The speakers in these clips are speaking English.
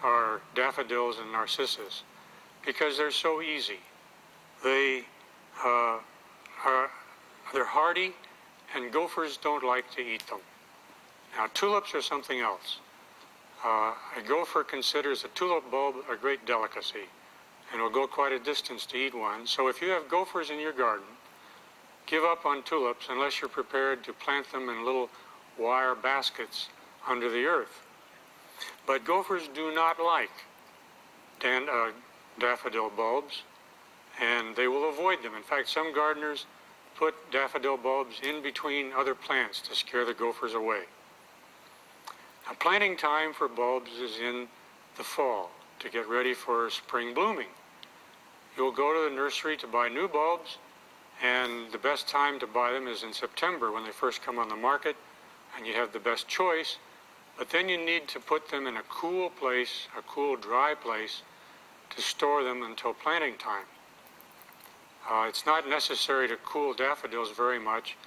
are daffodils and narcissus because they're so easy. They they're hardy, and gophers don't like to eat them. Now, tulips are something else. A gopher considers a tulip bulb a great delicacy and will go quite a distance to eat one. So if you have gophers in your garden, give up on tulips unless you're prepared to plant them in little wire baskets under the earth. But gophers do not like daffodil bulbs, and they will avoid them. In fact, some gardeners put daffodil bulbs in between other plants to scare the gophers away. Now, planting time for bulbs is in the fall to get ready for spring blooming. You'll go to the nursery to buy new bulbs, and the best time to buy them is in September when they first come on the market, and you have the best choice. But then you need to put them in a cool place, a cool, dry place, to store them until planting time. It's not necessary to cool daffodils very much,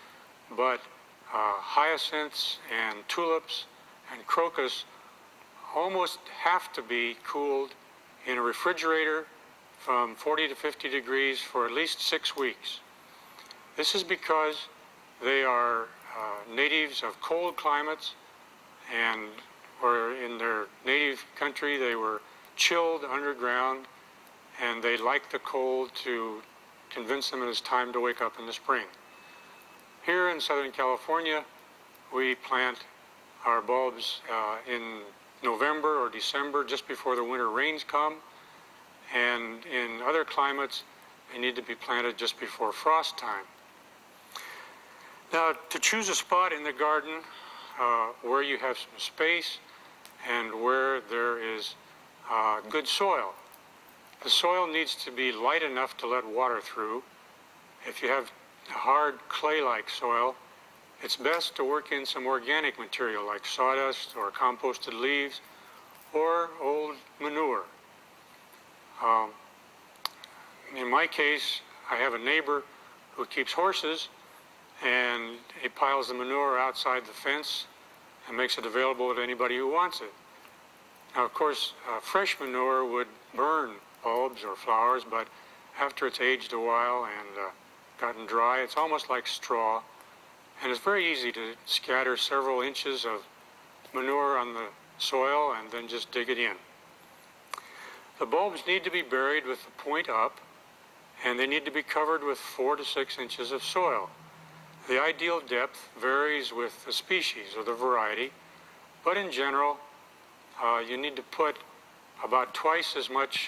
but hyacinths and tulips and crocus almost have to be cooled in a refrigerator from 40 to 50 degrees for at least 6 weeks. This is because they are natives of cold climates, and or in their native country they were chilled underground, and they like the cold to convince them it is time to wake up in the spring. Here in Southern California, we plant our bulbs in November or December, just before the winter rains come, and in other climates they need to be planted just before frost time. Now, to choose a spot in the garden where you have some space and where there is good soil. The soil needs to be light enough to let water through. If you have hard clay-like soil, it's best to work in some organic material like sawdust or composted leaves or old manure. In my case, I have a neighbor who keeps horses, and he piles the manure outside the fence and makes it available to anybody who wants it. Now, of course, fresh manure would burn bulbs or flowers, but after it's aged a while and gotten dry, it's almost like straw, and it's very easy to scatter several inches of manure on the soil and then just dig it in. The bulbs need to be buried with the point up, and they need to be covered with 4 to 6 inches of soil. The ideal depth varies with the species or the variety, but in general, you need to put about twice as much